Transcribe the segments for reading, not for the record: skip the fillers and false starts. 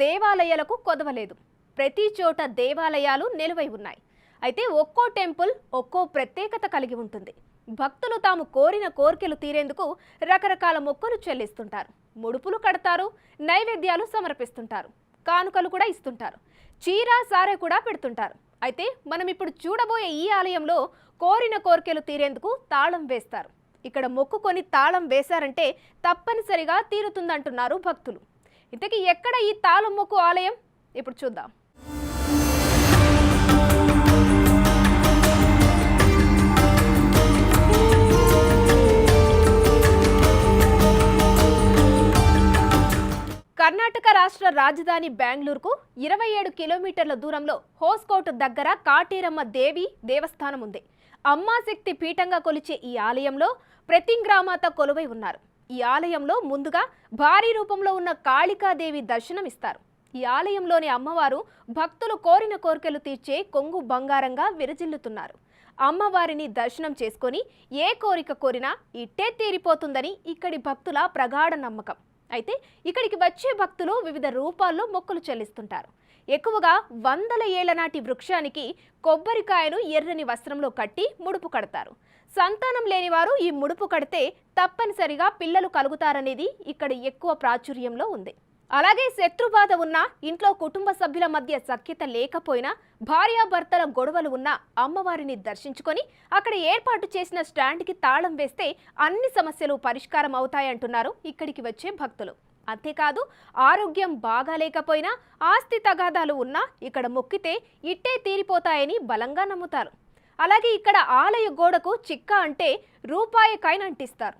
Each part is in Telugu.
దేవాలయాలకు కొదవలేదు. ప్రతి చోట దేవాలయాలు నిలువై ఉన్నాయి. అయితే ఒక్కో టెంపుల్ ఒక్కో ప్రత్యేకత కలిగి ఉంటుంది. భక్తులు తాము కోరిన కోర్కెలు తీరేందుకు రకరకాల మొక్కులు చెల్లిస్తుంటారు. ముడుపులు కడతారు, నైవేద్యాలు సమర్పిస్తుంటారు, కానుకలు కూడా ఇస్తుంటారు, చీర సారె కూడా పెడుతుంటారు. అయితే మనం ఇప్పుడు చూడబోయే ఈ ఆలయంలో కోరిన కోర్కెలు తీరేందుకు తాళం వేస్తారు. ఇక్కడ మొక్కుకొని తాళం వేశారంటే తప్పనిసరిగా తీరుతుందంటున్నారు భక్తులు. ఇంతకీ ఎక్కడ ఈ తాళం మొక్కు ఆలయం? ఇప్పుడు చూద్దాం. కర్ణాటక రాష్ట్ర రాజధాని బెంగళూరుకు 27 కిలోమీటర్ల దూరంలో హోస్కోట్ దగ్గర కాటేరమ్మ దేవి దేవస్థానం ఉంది. అమ్మాశక్తి పీఠంగా కొలిచే ఈ ఆలయంలో ప్రతింగ్రామాత కొలువై ఉన్నారు. ఈ ఆలయంలో ముందుగా భారీ రూపంలో ఉన్న కాళికాదేవి దర్శనమిస్తారు. ఈ ఆలయంలోని అమ్మవారు భక్తులు కోరిన కోరికలు తీర్చే కొంగు బంగారంగా విరజిల్లుతున్నారు. అమ్మవారిని దర్శనం చేసుకొని ఏ కోరిక కోరినా ఇట్టే తీరిపోతుందని ఇక్కడి భక్తుల ప్రగాఢ నమ్మకం. అయితే ఇక్కడికి వచ్చే భక్తులు వివిధ రూపాల్లో మొక్కులు చెల్లిస్తుంటారు. ఎక్కువగా వందల ఏళ్ల నాటి వృక్షానికి కొబ్బరికాయను ఎర్రని వస్త్రంలో కట్టి ముడుపు కడతారు. సంతానం లేనివారు ఈ ముడుపు కడితే తప్పనిసరిగా పిల్లలు కలుగుతారనేది ఇక్కడ ఎక్కువ ప్రాచుర్యంలో ఉంది. అలాగే శత్రుబాధ ఉన్నా, ఇంట్లో కుటుంబ సభ్యుల మధ్య సఖ్యత లేకపోయినా, భార్యాభర్తల గొడవలు ఉన్నా అమ్మవారిని దర్శించుకొని అక్కడ ఏర్పాటు చేసిన స్టాండ్కి తాళం వేస్తే అన్ని సమస్యలు పరిష్కారం అవుతాయంటున్నారు ఇక్కడికి వచ్చే భక్తులు. అంతేకాదు, ఆరోగ్యం బాగాలేకపోయినా, ఆస్తి తగాదాలు ఉన్నా ఇక్కడ మొక్కితే ఇట్టే తీరిపోతాయని బలంగా నమ్ముతారు. అలాగే ఇక్కడ ఆలయ గోడకు చిక్క అంటే రూపాయి కాయిన్ అంటిస్తారు.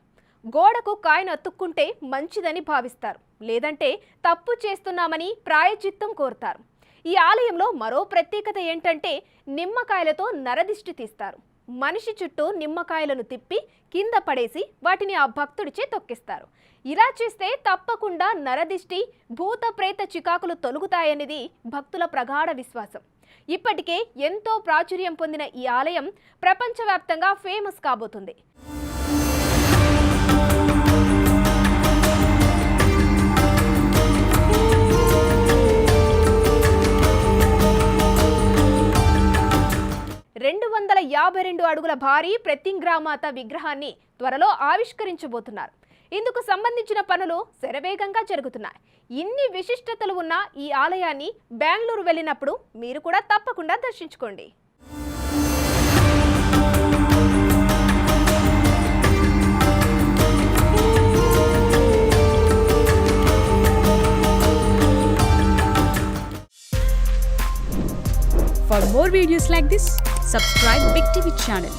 గోడకు కాయిన్ అతుక్కుంటే మంచిదని భావిస్తారు, లేదంటే తప్పు చేస్తున్నామని ప్రాయచిత్తం కోరుతారు. ఈ ఆలయంలో మరో ప్రత్యేకత ఏంటంటే నిమ్మకాయలతో నరదిష్టి తీస్తారు. మనిషి చుట్టూ నిమ్మకాయలను తిప్పి కింద పడేసి వాటిని ఆ భక్తుడిచే తొక్కిస్తారు. ఇలా చేస్తే తప్పకుండా నరదిష్టి, భూత ప్రేత చికాకులు తొలుగుతాయనేది భక్తుల ప్రగాఢ విశ్వాసం. ఇప్పటికే ఎంతో ప్రాచుర్యం పొందిన ఈ ఆలయం ప్రపంచవ్యాప్తంగా ఫేమస్ కాబోతుంది. రెండు అడుగుల భారీ ప్రతింగ్రామాత విగ్రహాన్ని త్వరలో ఆవిష్కరించబోతున్నారు. ఇందుకు సంబంధించిన పనులు శరవేగంగా జరుగుతున్నాయి. ఇన్ని విశిష్టతలు ఉన్న ఈ ఆలయాన్ని బెంగళూరు వెళ్ళినప్పుడు మీరు కూడా తప్పకుండా దర్శించుకోండి. For more videos like this, subscribe Big TV channel.